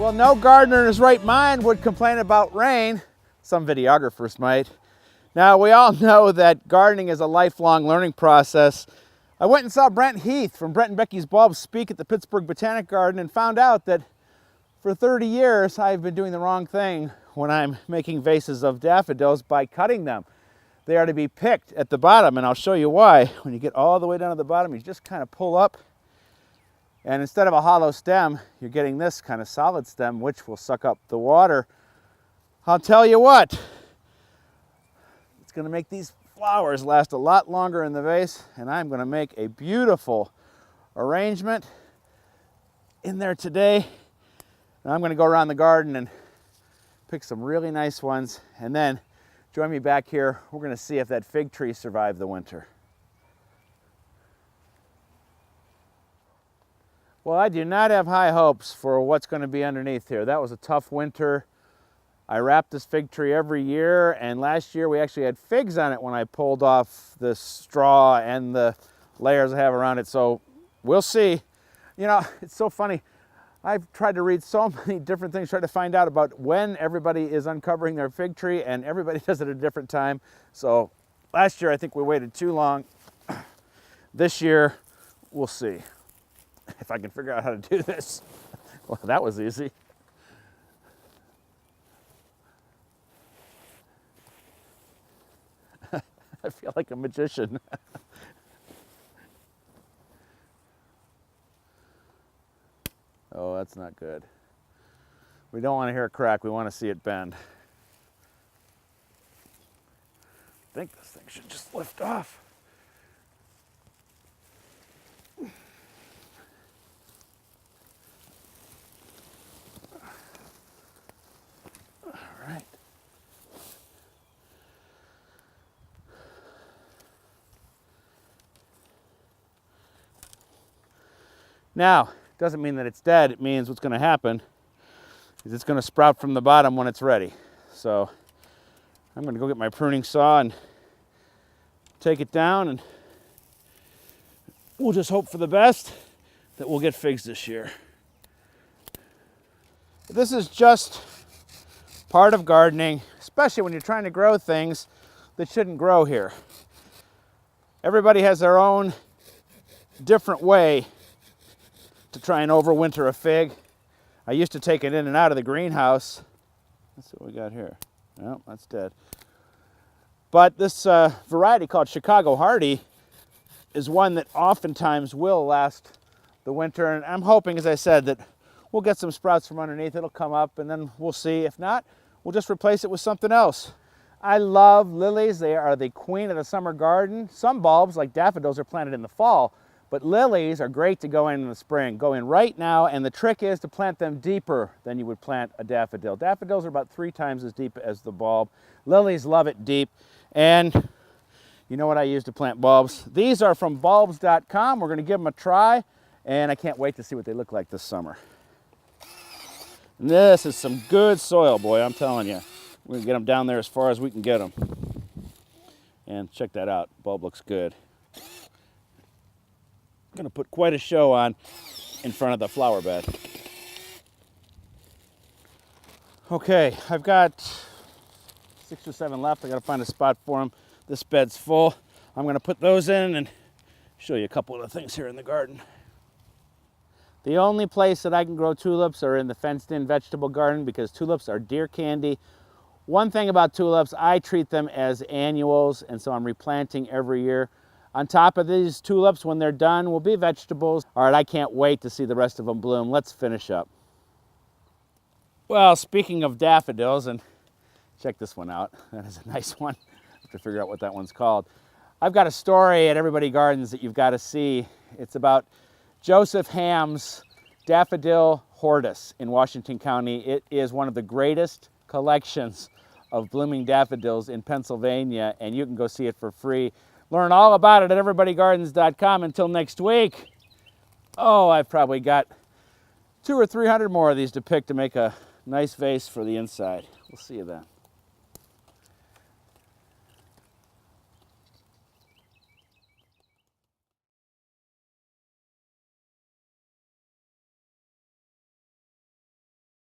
Well, no gardener in his right mind would complain about rain. Some videographers might. Now, we all know that gardening is a lifelong learning process. I went and saw Brent Heath from Brent and Becky's Bulbs speak at the Pittsburgh Botanic Garden and found out that for 30 years I've been doing the wrong thing when I'm making vases of daffodils by cutting them. They are to be picked at the bottom, and I'll show you why. When you get all the way down to the bottom, you just kind of pull up, and instead of a hollow stem, you're getting this kind of solid stem, which will suck up the water. I'll tell you what, it's going to make these flowers last a lot longer in the vase, and I'm going to make a beautiful arrangement in there today. Now I'm going to go around the garden and pick some really nice ones, and then join me back here. We're going to see if that fig tree survived the winter. Well, I do not have high hopes for what's going to be underneath here. That was a tough winter. I wrap this fig tree every year, and last year we actually had figs on it when I pulled off the straw and the layers I have around it, so we'll see. You know, it's so funny. I've tried to read so many different things, trying to find out about when everybody is uncovering their fig tree, and everybody does it at a different time. So last year I think we waited too long. This year, we'll see if I can figure out how to do this. Well, that was easy. I feel like a magician. Oh, that's not good. We don't want to hear a crack, we want to see it bend. I think this thing should just lift off. All right. Now, doesn't mean that it's dead. It means what's going to happen is it's going to sprout from the bottom when it's ready. So I'm going to go get my pruning saw and take it down, and we'll just hope for the best that we'll get figs this year. This is just part of gardening, especially when you're trying to grow things that shouldn't grow here. Everybody has their own different way to try and overwinter a fig. I used to take it in and out of the greenhouse. Let's see what we got here. No, that's dead. But this variety called Chicago Hardy is one that oftentimes will last the winter. And I'm hoping, as I said, that we'll get some sprouts from underneath. It'll come up, and then we'll see. If not, we'll just replace it with something else. I love lilies. They are the queen of the summer garden. Some bulbs, like daffodils, are planted in the fall. But lilies are great to go in the spring. Go in right now, and the trick is to plant them deeper than you would plant a daffodil. Daffodils are about 3 times as deep as the bulb. Lilies love it deep. And you know what I use to plant bulbs? These are from bulbs.com. We're going to give them a try, and I can't wait to see what they look like this summer. And this is some good soil, boy, I'm telling you. We're going to get them down there as far as we can get them. And check that out. Bulb looks good. Going to put quite a show on in front of the flower bed. Okay, I've got 6 or 7 left. I got to find a spot for them. This bed's full. I'm going to put those in and show you a couple of the things here in the garden. The only place that I can grow tulips are in the fenced-in vegetable garden, because tulips are deer candy. One thing about tulips, I treat them as annuals, and so I'm replanting every year. On top of these tulips, when they're done, will be vegetables. All right, I can't wait to see the rest of them bloom. Let's finish up. Well, speaking of daffodils, and check this one out. That is a nice one. I have to figure out what that one's called. I've got a story at Everybody Gardens that you've got to see. It's about Joseph Ham's Daffodil Hortus in Washington County. It is one of the greatest collections of blooming daffodils in Pennsylvania, and you can go see it for free. Learn all about it at everybodygardens.com. Until next week. Oh, I've probably got 200 or 300 more of these to pick to make a nice vase for the inside. We'll see you then.